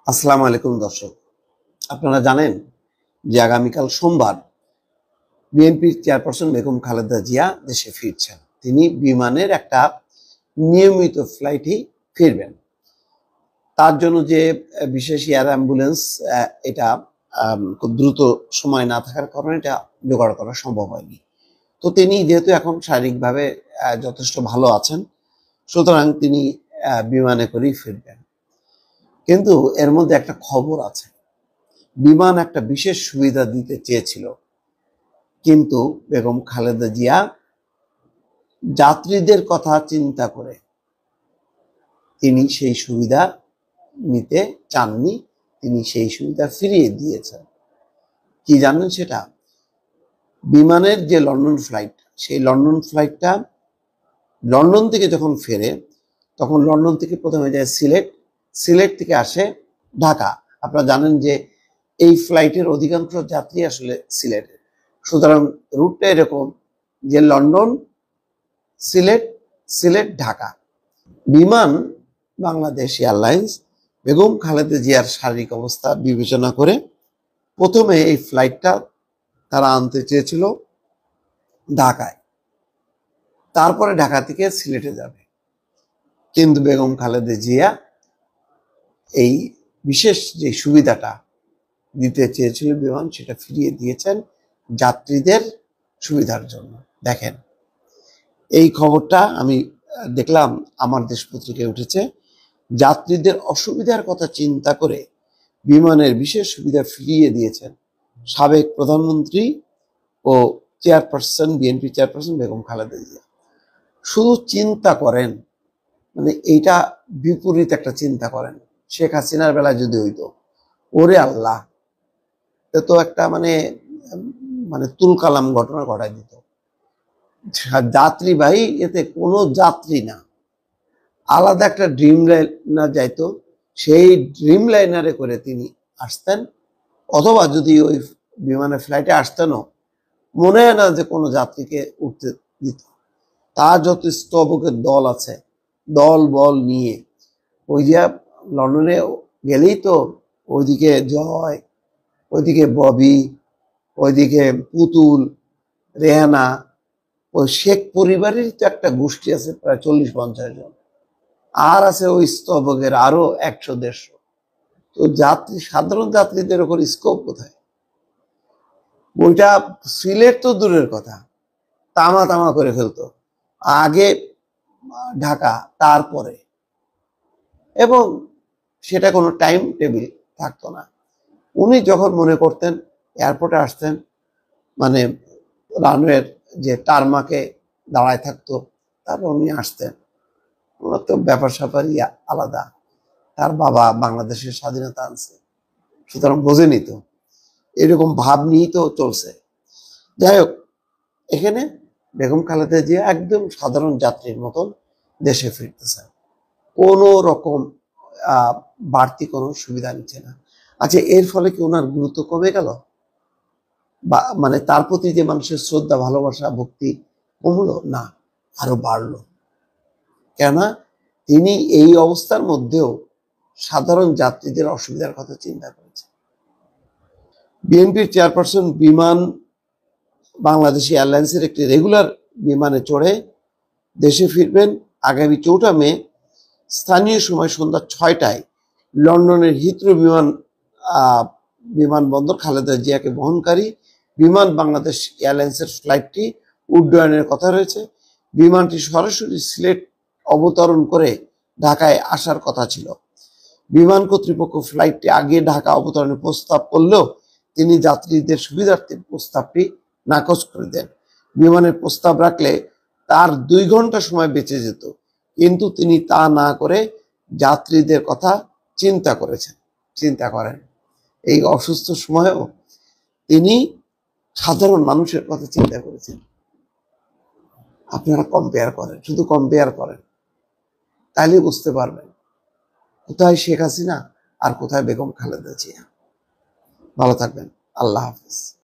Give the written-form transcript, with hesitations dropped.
আসসালামু আলাইকুম দর্শক, আপনারা জানেন যে আগামীকাল সোমবার বিএনপির চেয়ারপারসন বেগম খালেদা জিয়া দেশে ফিরছেন। তিনি বিমানের একটা নিয়মিত ফ্লাইটেই ফিরবেন। তার জন্য যে বিশেষ এয়ার অ্যাম্বুলেন্স এটা খুব দ্রুত সময় না থাকার কারণে এটা জোগাড় করা সম্ভব হয়নি। তো তিনি যেহেতু এখন শারীরিকভাবে যথেষ্ট ভালো আছেন, সুতরাং তিনি বিমানে করেই ফিরবেন। কিন্তু এর মধ্যে একটা খবর আছে, বিমান একটা বিশেষ সুবিধা দিতে চেয়েছিল, কিন্তু বেগম খালেদা জিয়া যাত্রীদের কথা চিন্তা করে তিনি সেই সুবিধা নিতে চাননি, তিনি সেই সুবিধা ফিরিয়ে দিয়েছেন। কি জানেন সেটা? বিমানের যে লন্ডন ফ্লাইট, সেই লন্ডন ফ্লাইটটা লন্ডন থেকে যখন ফেরে তখন লন্ডন থেকে প্রথমে যায় সিলেট, সিলেট থেকে আসে ঢাকা। আপনারা জানেন যে এই ফ্লাইটের অধিকাংশ যাত্রী আসলে সিলেটের, সুতরাং রুটটা এরকম যে লন্ডন, সিলেট, সিলেট, ঢাকা। বিমান বাংলাদেশ এয়ারলাইন্স বেগম খালেদা জিয়ার শারীরিক অবস্থা বিবেচনা করে প্রথমে এই ফ্লাইটটা তারা আনতে চেয়েছিল ঢাকায়, তারপরে ঢাকা থেকে সিলেটে যাবে। কিন্তু বেগম খালেদা জিয়া এই বিশেষ যে সুবিধাটা দিতে চেয়েছিল বিমান, সেটা ফিরিয়ে দিয়েছেন যাত্রীদের সুবিধার জন্য। দেখেন, এই খবরটা আমি দেখলাম আমার দেশ পত্রিকায় উঠেছে। যাত্রীদের অসুবিধার কথা চিন্তা করে বিমানের বিশেষ সুবিধা ফিরিয়ে দিয়েছেন সাবেক প্রধানমন্ত্রী ও চেয়ারপারসন, বিএনপি চেয়ারপারসন বেগম খালেদা জিয়া। শুধু চিন্তা করেন, মানে এইটা বিপরীত একটা চিন্তা করেন। শেখ হাসিনার বেলায় যদি হইতো, ওরে আল্লাহ, তো একটা মানে মানে তুলকালাম ঘটনা ঘটাই দিত। যাত্রী ভাই, এতে কোনো যাত্রী না, আলাদা একটা ড্রিম লাইনার যাইতো, সেই ড্রিম লাইনারে করে তিনি আসতেন। অথবা যদি ওই বিমানের ফ্লাইটে আসতেনও, মনে হয় না যে কোনো যাত্রীকে উঠতে দিত। তার যত স্তবকের দল আছে, দল বল নিয়ে ওই যে লন্ডনে গেলেই তো ওইদিকে জয়, ওইদিকে ববি, ওইদিকে পুতুল, রেহানা, ওই শেখ পরিবারের তো একটা গোষ্ঠী আছে প্রায় 40-50 জন, আর আছে ওই স্তবকের আরো 100-150। তো যাত্রী, সাধারণ যাত্রীদের ওপর স্কোপ কোথায়? ওইটা সিলেট তো দূরের কথা, তামা তামা করে ফেলতো। আগে ঢাকা, তারপরে, এবং সেটা কোনো টাইম টেবিল থাকতো না। উনি যখন মনে করতেন এয়ারপোর্টে আসতেন, মানে রানওয়ের যে টারমাকে দাঁড়ায় থাকতো, তারপর উনি আসতেন। ওনার তো ব্যাপার স্যাপারই আলাদা। তার বাবা বাংলাদেশের স্বাধীনতা আনছে, সুতরাং বোঝেনি তো, এরকম ভাব নিয়েই তো চলছে। যাই হোক, এখানে বেগম খালেদা জিয়া একদম সাধারণ যাত্রীর মতন দেশে ফিরতেছেন, কোনো রকম বাড়তি কোনো সুবিধা নিচ্ছে না। আচ্ছা, এর ফলে কি ওনার গুরুত্ব কমে গেল? বা মানে তার প্রতি যে মানুষের শ্রদ্ধা, ভালোবাসা, ভক্তি কমলো? না, আরো বাড়লো। কেননা তিনি এই অবস্থার মধ্যেও সাধারণ যাত্রীদের অসুবিধার কথা চিন্তা করেছেন। বিএনপির চেয়ারপারসন বিমান বাংলাদেশ এয়ারলাইন্সের একটি রেগুলার বিমানে চড়ে দেশে ফিরবেন আগামী 4 মে স্থানীয় সময় সন্ধ্যা 6টায়। লন্ডনের হিথ্রো বিমানবন্দর খালেদা জিয়াকে বহনকারী বিমান বাংলাদেশ এয়ারলাইন্সের ফ্লাইটটি উড্ডয়নের কথা রয়েছে। বিমানটি সরাসরি সিলেট অবতরণ করে ঢাকায় আসার কথা ছিল। বিমান কর্তৃপক্ষ ফ্লাইটটি আগে ঢাকা অবতরণের প্রস্তাব করলেও তিনি যাত্রীদের সুবিধার্থে প্রস্তাবটি নাকচ করে দেন। বিমানের প্রস্তাব রাখলে তার 2 ঘন্টা সময় বেঁচে যেত, কিন্তু তিনি তা না করে যাত্রীদের কথা চিন্তা করেছেন। চিন্তা করেন, এই অসুস্থ সময়েও তিনি সাধারণ মানুষের কথা চিন্তা করেছেন। আপনারা কম্পেয়ার করেন, শুধু কম্পেয়ার করেন, তাহলে বুঝতে পারবেন কোথায় শেখ হাসিনা আর কোথায় বেগম খালেদা জিয়া। ভালো থাকবেন, আল্লাহ হাফেজ।